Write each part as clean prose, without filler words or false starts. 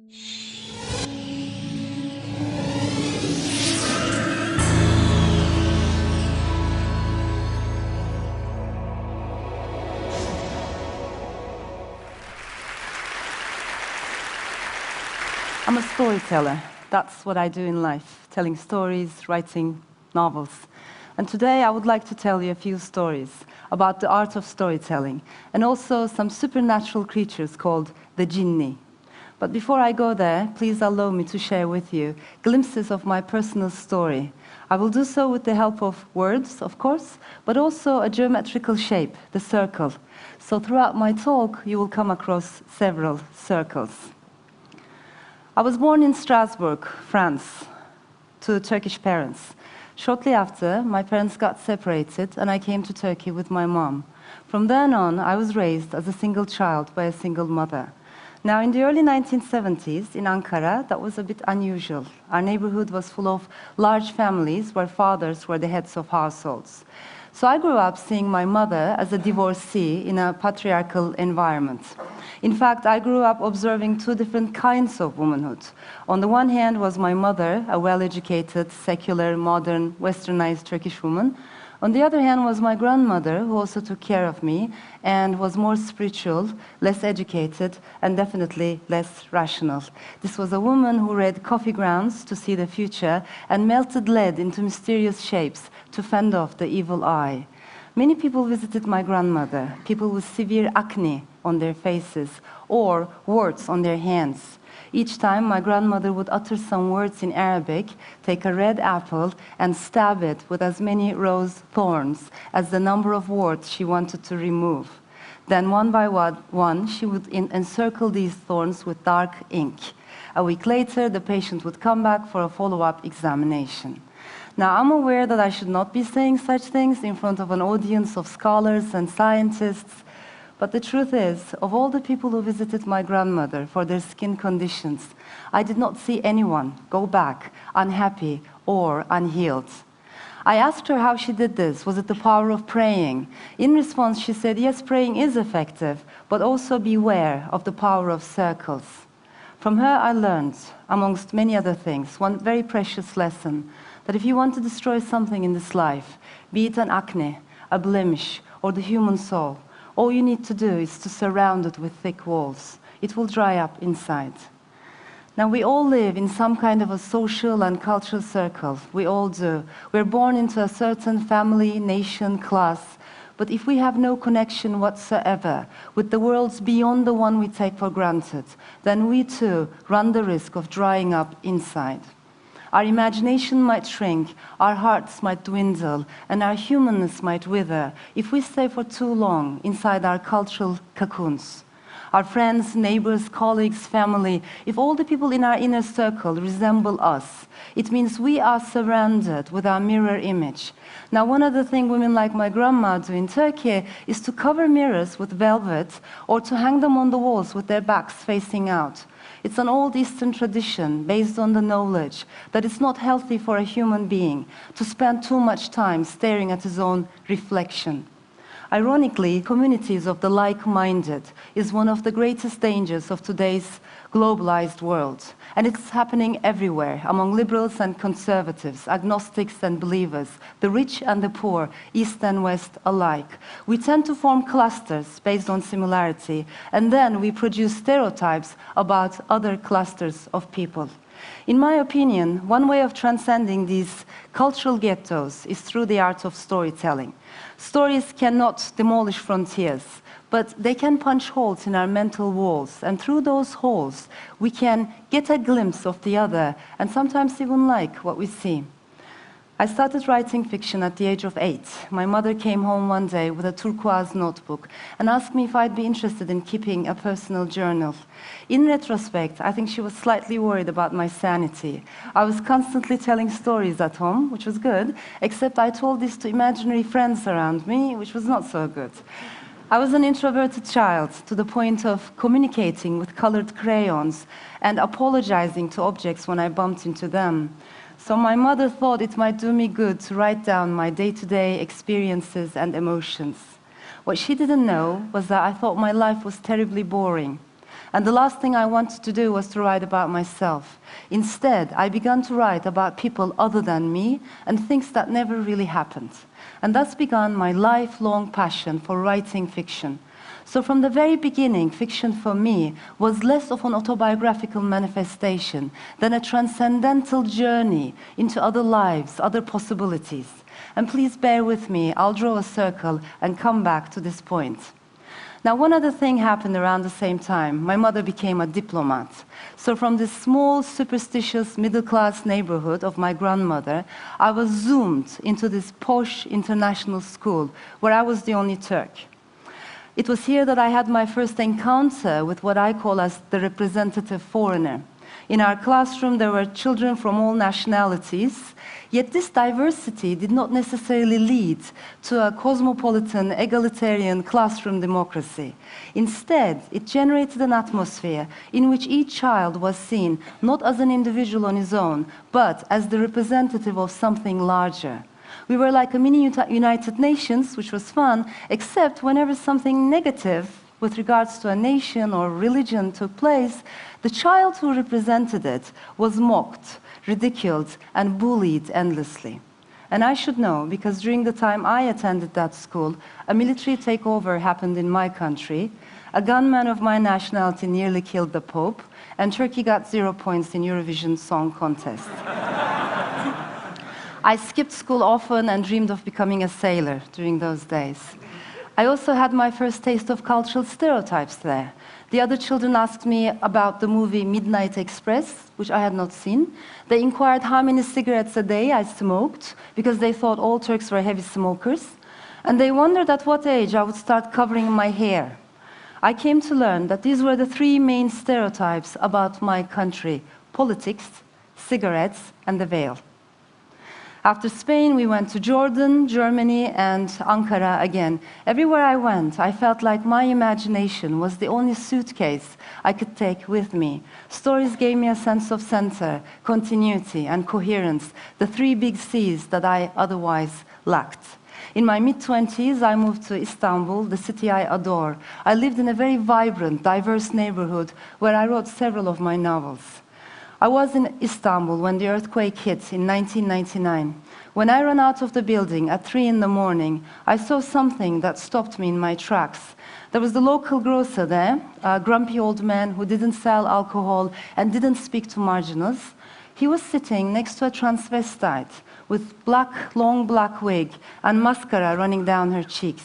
I'm a storyteller. That's what I do in life, telling stories, writing novels. And today I would like to tell you a few stories about the art of storytelling, and also some supernatural creatures called the jinni. But before I go there, please allow me to share with you glimpses of my personal story. I will do so with the help of words, of course, but also a geometrical shape, the circle. So throughout my talk, you will come across several circles. I was born in Strasbourg, France, to Turkish parents. Shortly after, my parents got separated, and I came to Turkey with my mom. From then on, I was raised as a single child by a single mother. Now, in the early 1970s, in Ankara, that was a bit unusual. Our neighborhood was full of large families where fathers were the heads of households. So I grew up seeing my mother as a divorcee in a patriarchal environment. In fact, I grew up observing two different kinds of womanhood. On the one hand was my mother, a well-educated, secular, modern, westernized Turkish woman. On the other hand was my grandmother, who also took care of me and was more spiritual, less educated, and definitely less rational. This was a woman who read coffee grounds to see the future and melted lead into mysterious shapes to fend off the evil eye. Many people visited my grandmother, people with severe acne on their faces or warts on their hands. Each time, my grandmother would utter some words in Arabic, take a red apple, and stab it with as many rose thorns as the number of warts she wanted to remove. Then, one by one, she would encircle these thorns with dark ink. A week later, the patient would come back for a follow-up examination. Now, I'm aware that I should not be saying such things in front of an audience of scholars and scientists, but the truth is, of all the people who visited my grandmother for their skin conditions, I did not see anyone go back unhappy or unhealed. I asked her how she did this. Was it the power of praying? In response, she said, yes, praying is effective, but also beware of the power of circles. From her, I learned, amongst many other things, one very precious lesson, that if you want to destroy something in this life, be it an acne, a blemish, or the human soul, all you need to do is to surround it with thick walls. It will dry up inside. Now, we all live in some kind of a social and cultural circle. We all do. We're born into a certain family, nation, class. But if we have no connection whatsoever with the worlds beyond the one we take for granted, then we too run the risk of drying up inside. Our imagination might shrink, our hearts might dwindle, and our humanness might wither if we stay for too long inside our cultural cocoons. Our friends, neighbors, colleagues, family, if all the people in our inner circle resemble us, it means we are surrounded with our mirror image. Now, one other thing women like my grandma do in Turkey is to cover mirrors with velvet or to hang them on the walls with their backs facing out. It's an old Eastern tradition based on the knowledge that it's not healthy for a human being to spend too much time staring at his own reflection. Ironically, communities of the like-minded is one of the greatest dangers of today's globalized world. And it's happening everywhere, among liberals and conservatives, agnostics and believers, the rich and the poor, East and West alike. We tend to form clusters based on similarity, and then we produce stereotypes about other clusters of people. In my opinion, one way of transcending these cultural ghettos is through the art of storytelling. Stories cannot demolish frontiers, but they can punch holes in our mental walls, and through those holes, we can get a glimpse of the other, and sometimes even like what we see. I started writing fiction at the age of 8. My mother came home one day with a turquoise notebook and asked me if I'd be interested in keeping a personal journal. In retrospect, I think she was slightly worried about my sanity. I was constantly telling stories at home, which was good, except I told this to imaginary friends around me, which was not so good. I was an introverted child to the point of communicating with colored crayons and apologizing to objects when I bumped into them. So my mother thought it might do me good to write down my day-to-day experiences and emotions. What she didn't know was that I thought my life was terribly boring. And the last thing I wanted to do was to write about myself. Instead, I began to write about people other than me and things that never really happened. And thus began my lifelong passion for writing fiction. So from the very beginning, fiction for me was less of an autobiographical manifestation than a transcendental journey into other lives, other possibilities. And please bear with me, I'll draw a circle and come back to this point. Now, one other thing happened around the same time. My mother became a diplomat. So from this small, superstitious, middle-class neighborhood of my grandmother, I was zoomed into this posh international school where I was the only Turk. It was here that I had my first encounter with what I call as the representative foreigner. In our classroom, there were children from all nationalities, yet this diversity did not necessarily lead to a cosmopolitan, egalitarian classroom democracy. Instead, it generated an atmosphere in which each child was seen not as an individual on his own, but as the representative of something larger. We were like a mini United Nations, which was fun, except whenever something negative with regards to a nation or religion took place, the child who represented it was mocked, ridiculed, and bullied endlessly. And I should know, because during the time I attended that school, a military takeover happened in my country, a gunman of my nationality nearly killed the Pope, and Turkey got 0 points in Eurovision Song Contest. I skipped school often and dreamed of becoming a sailor during those days. I also had my first taste of cultural stereotypes there. The other children asked me about the movie Midnight Express, which I had not seen. They inquired how many cigarettes a day I smoked, because they thought all Turks were heavy smokers. And they wondered at what age I would start covering my hair. I came to learn that these were the 3 main stereotypes about my country: politics, cigarettes, and the veil. After Spain, we went to Jordan, Germany, and Ankara again. Everywhere I went, I felt like my imagination was the only suitcase I could take with me. Stories gave me a sense of center, continuity, and coherence, the 3 big C's that I otherwise lacked. In my mid-20s, I moved to Istanbul, the city I adore. I lived in a very vibrant, diverse neighborhood where I wrote several of my novels. I was in Istanbul when the earthquake hit in 1999. When I ran out of the building at 3 in the morning, I saw something that stopped me in my tracks. There was the local grocer there, a grumpy old man who didn't sell alcohol and didn't speak to marginals. He was sitting next to a transvestite with long black wig and mascara running down her cheeks.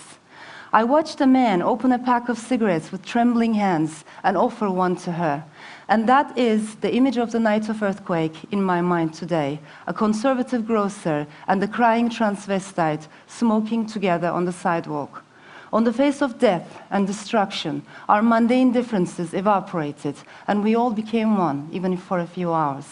I watched a man open a pack of cigarettes with trembling hands and offer one to her. And that is the image of the night of earthquake in my mind today. A conservative grocer and a crying transvestite smoking together on the sidewalk. On the face of death and destruction, our mundane differences evaporated, and we all became one, even if for a few hours.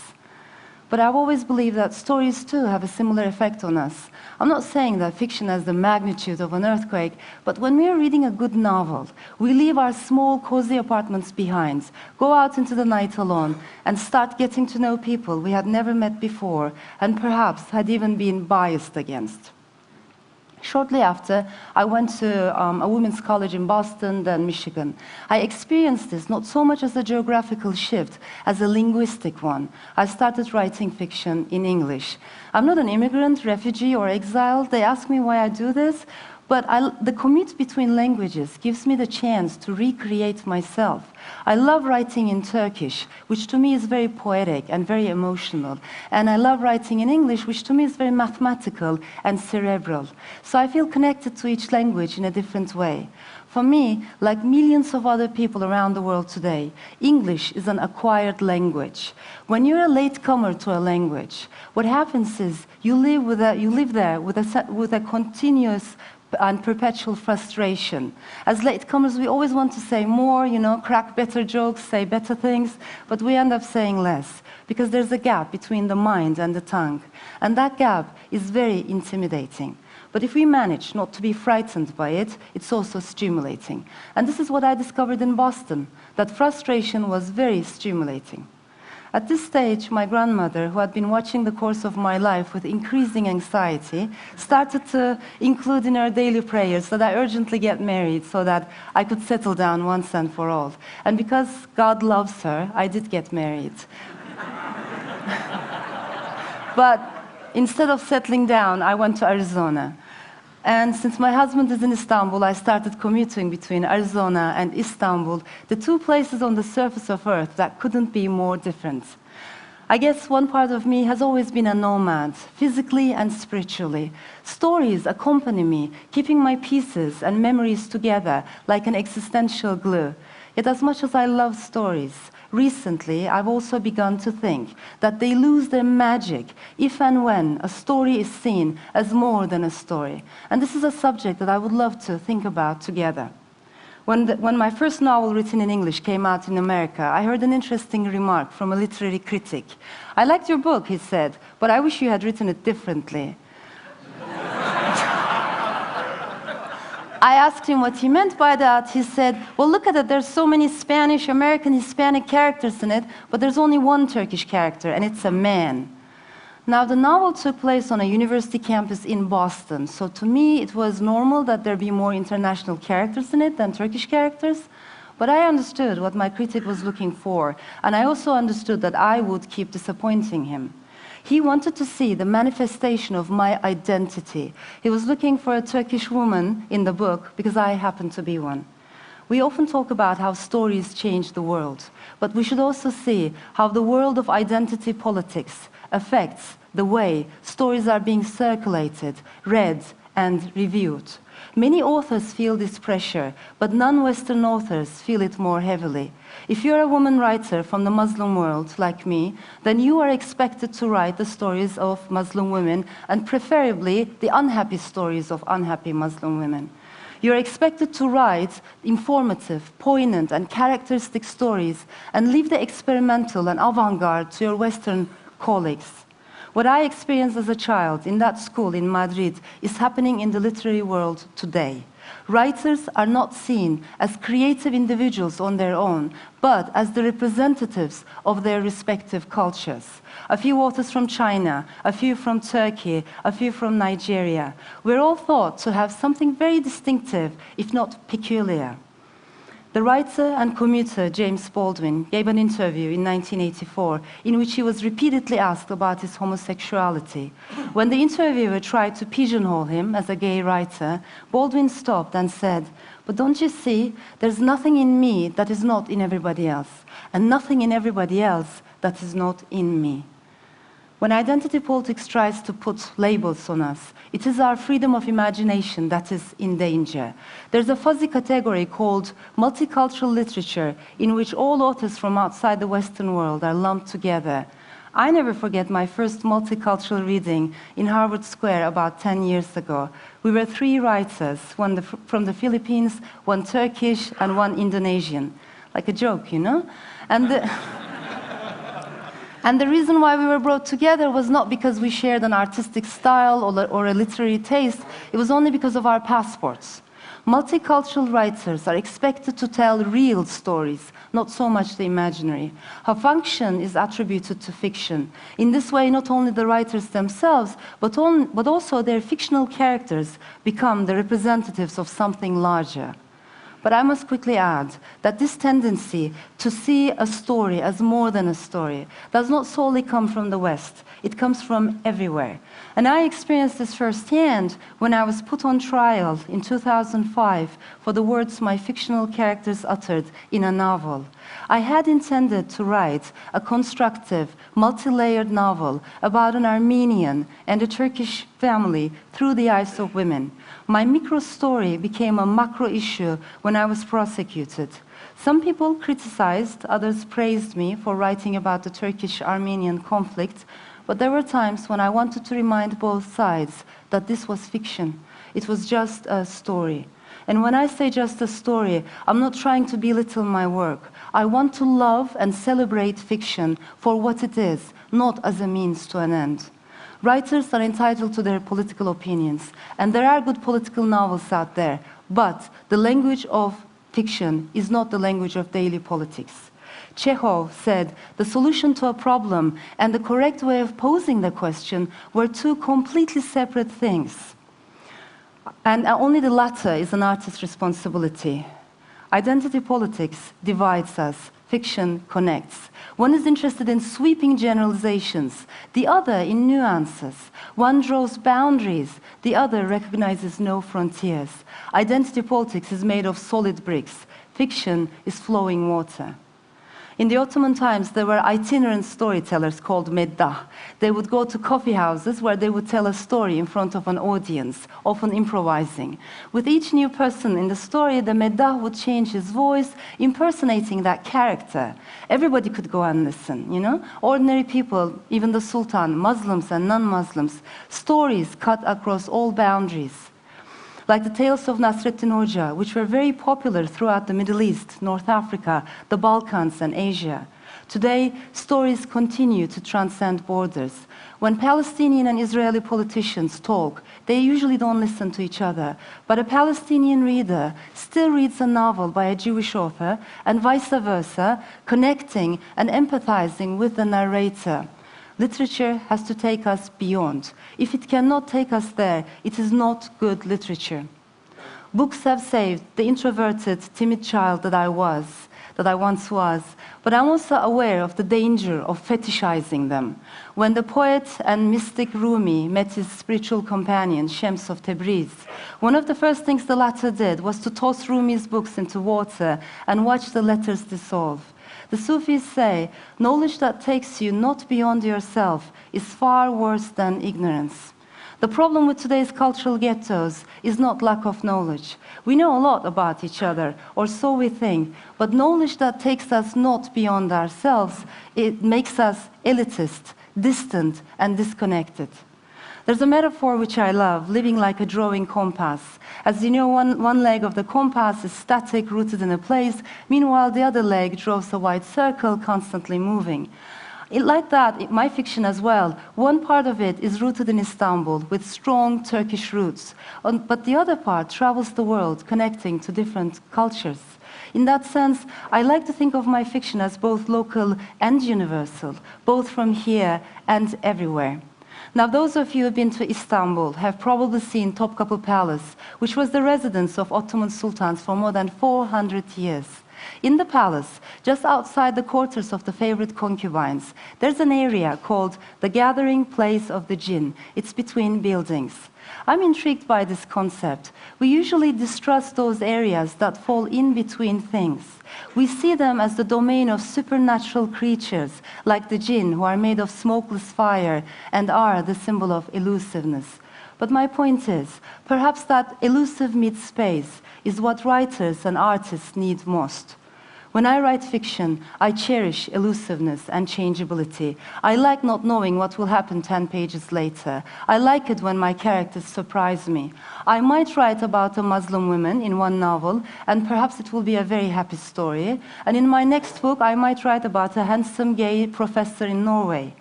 But I've always believed that stories too have a similar effect on us. I'm not saying that fiction has the magnitude of an earthquake, but when we are reading a good novel, we leave our small, cozy apartments behind, go out into the night alone, and start getting to know people we had never met before, and perhaps had even been biased against. Shortly after, I went to a women's college in Boston, then Michigan. I experienced this not so much as a geographical shift, as a linguistic one. I started writing fiction in English. I'm not an immigrant, refugee, or exile. They ask me why I do this, but the commute between languages gives me the chance to recreate myself. I love writing in Turkish, which to me is very poetic and very emotional. And I love writing in English, which to me is very mathematical and cerebral. So I feel connected to each language in a different way. For me, like millions of other people around the world today, English is an acquired language. When you're a latecomer to a language, what happens is you live there with a continuous and perpetual frustration. As latecomers, we always want to say more, crack better jokes, say better things, but we end up saying less, because there's a gap between the mind and the tongue. And that gap is very intimidating. But if we manage not to be frightened by it, it's also stimulating. And this is what I discovered in Boston, that frustration was very stimulating. At this stage, my grandmother, who had been watching the course of my life with increasing anxiety, started to include in her daily prayers that I urgently get married so that I could settle down once and for all. And because God loves her, I did get married. But instead of settling down, I went to Arizona. And since my husband is in Istanbul, I started commuting between Arizona and Istanbul, the two places on the surface of Earth that couldn't be more different. I guess one part of me has always been a nomad, physically and spiritually. Stories accompany me, keeping my pieces and memories together like an existential glue. Yet as much as I love stories, recently I've also begun to think that they lose their magic if and when a story is seen as more than a story. And this is a subject that I would love to think about together. When my first novel written in English came out in America, I heard an interesting remark from a literary critic. "I liked your book," he said, "but I wish you had written it differently." I asked him what he meant by that. He said, "Well, look at it. There's so many Spanish, American, Hispanic characters in it, but there's only one Turkish character, and it's a man." Now, the novel took place on a university campus in Boston, so to me it was normal that there be more international characters in it than Turkish characters. But I understood what my critic was looking for, and I also understood that I would keep disappointing him. He wanted to see the manifestation of my identity. He was looking for a Turkish woman in the book because I happen to be one. We often talk about how stories change the world, but we should also see how the world of identity politics affects the way stories are being circulated, read, and reviewed. Many authors feel this pressure, but non-Western authors feel it more heavily. If you're a woman writer from the Muslim world, like me, then you are expected to write the stories of Muslim women, and preferably the unhappy stories of unhappy Muslim women. You're expected to write informative, poignant, and characteristic stories, and leave the experimental and avant-garde to your Western colleagues. What I experienced as a child in that school in Madrid is happening in the literary world today. Writers are not seen as creative individuals on their own, but as the representatives of their respective cultures. A few authors from China, a few from Turkey, a few from Nigeria. We're all thought to have something very distinctive, if not peculiar. The writer and commuter James Baldwin gave an interview in 1984 in which he was repeatedly asked about his homosexuality. When the interviewer tried to pigeonhole him as a gay writer, Baldwin stopped and said, "But don't you see, there's nothing in me that is not in everybody else, and nothing in everybody else that is not in me." When identity politics tries to put labels on us, it is our freedom of imagination that is in danger. There's a fuzzy category called multicultural literature in which all authors from outside the Western world are lumped together. I never forget my first multicultural reading in Harvard Square about 10 years ago. We were 3 writers, one from the Philippines, one Turkish, and one Indonesian. Like a joke, you know? And the reason why we were brought together was not because we shared an artistic style or a literary taste, it was only because of our passports. Multicultural writers are expected to tell real stories, not so much the imaginary. Her function is attributed to fiction. In this way, not only the writers themselves, but also their fictional characters become the representatives of something larger. But I must quickly add that this tendency to see a story as more than a story does not solely come from the West. It comes from everywhere. And I experienced this firsthand when I was put on trial in 2005 for the words my fictional characters uttered in a novel. I had intended to write a constructive, multi-layered novel about an Armenian and a Turkish family through the eyes of women. My micro-story became a macro issue when I was prosecuted. Some people criticized, others praised me for writing about the Turkish-Armenian conflict, but there were times when I wanted to remind both sides that this was fiction. It was just a story. And when I say just a story, I'm not trying to belittle my work. I want to love and celebrate fiction for what it is, not as a means to an end. Writers are entitled to their political opinions, and there are good political novels out there, but the language of fiction is not the language of daily politics. Chekhov said the solution to a problem and the correct way of posing the question were two completely separate things. And only the latter is an artist's responsibility. Identity politics divides us. Fiction connects. One is interested in sweeping generalizations, the other in nuances. One draws boundaries, the other recognizes no frontiers. Identity politics is made of solid bricks. Fiction is flowing water. In the Ottoman times, there were itinerant storytellers called meddah. They would go to coffee houses where they would tell a story in front of an audience, often improvising. With each new person in the story, the meddah would change his voice, impersonating that character. Everybody could go and listen, you know? Ordinary people, even the sultan, Muslims and non-Muslims. Stories cut across all boundaries. Like the tales of Nasreddin Hoja, which were very popular throughout the Middle East, North Africa, the Balkans, and Asia. Today, stories continue to transcend borders. When Palestinian and Israeli politicians talk, they usually don't listen to each other. But a Palestinian reader still reads a novel by a Jewish author, and vice versa, connecting and empathizing with the narrator. Literature has to take us beyond. If it cannot take us there, it is not good literature. Books have saved the introverted, timid child that I once was, but I'm also aware of the danger of fetishizing them. When the poet and mystic Rumi met his spiritual companion, Shams of Tabriz, one of the first things the latter did was to toss Rumi's books into water and watch the letters dissolve. The Sufis say, knowledge that takes you not beyond yourself is far worse than ignorance. The problem with today's cultural ghettos is not lack of knowledge. We know a lot about each other, or so we think, but knowledge that takes us not beyond ourselves, it makes us elitist, distant, and disconnected. There's a metaphor which I love, living like a drawing compass. As you know, one leg of the compass is static, rooted in a place. Meanwhile, the other leg draws a wide circle, constantly moving. Like that, my fiction as well, one part of it is rooted in Istanbul with strong Turkish roots, but the other part travels the world, connecting to different cultures. In that sense, I like to think of my fiction as both local and universal, both from here and everywhere. Now, those of you who have been to Istanbul have probably seen Topkapı Palace, which was the residence of Ottoman sultans for more than 400 years. In the palace, just outside the quarters of the favorite concubines, there's an area called the Gathering Place of the Jinn. It's between buildings. I'm intrigued by this concept. We usually distrust those areas that fall in between things. We see them as the domain of supernatural creatures, like the jinn, who are made of smokeless fire and are the symbol of elusiveness. But my point is, perhaps that elusive mid-space is what writers and artists need most. When I write fiction, I cherish elusiveness and changeability. I like not knowing what will happen 10 pages later. I like it when my characters surprise me. I might write about a Muslim woman in one novel, and perhaps it will be a very happy story. And in my next book, I might write about a handsome gay professor in Norway.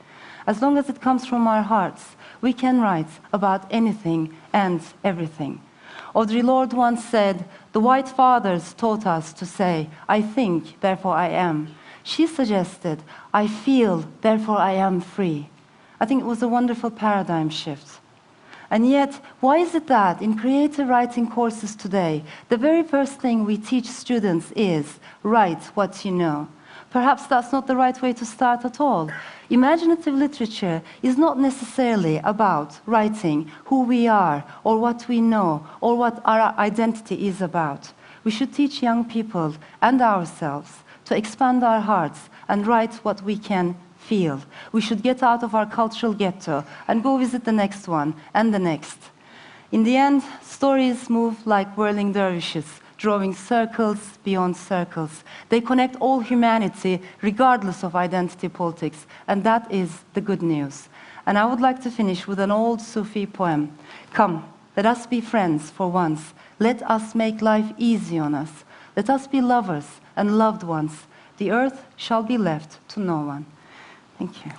As long as it comes from our hearts, we can write about anything and everything. Audre Lorde once said, "The White Fathers taught us to say, 'I think, therefore I am.' She suggested, 'I feel, therefore I am free.'" I think it was a wonderful paradigm shift. And yet, why is it that in creative writing courses today, the very first thing we teach students is, write what you know? Perhaps that's not the right way to start at all. Imaginative literature is not necessarily about writing who we are, or what we know, or what our identity is about. We should teach young people and ourselves to expand our hearts and write what we can feel. We should get out of our cultural ghetto and go visit the next one and the next. In the end, stories move like whirling dervishes, drawing circles beyond circles. They connect all humanity, regardless of identity politics, and that is the good news. And I would like to finish with an old Sufi poem. Come, let us be friends for once. Let us make life easy on us. Let us be lovers and loved ones. The earth shall be left to no one. Thank you.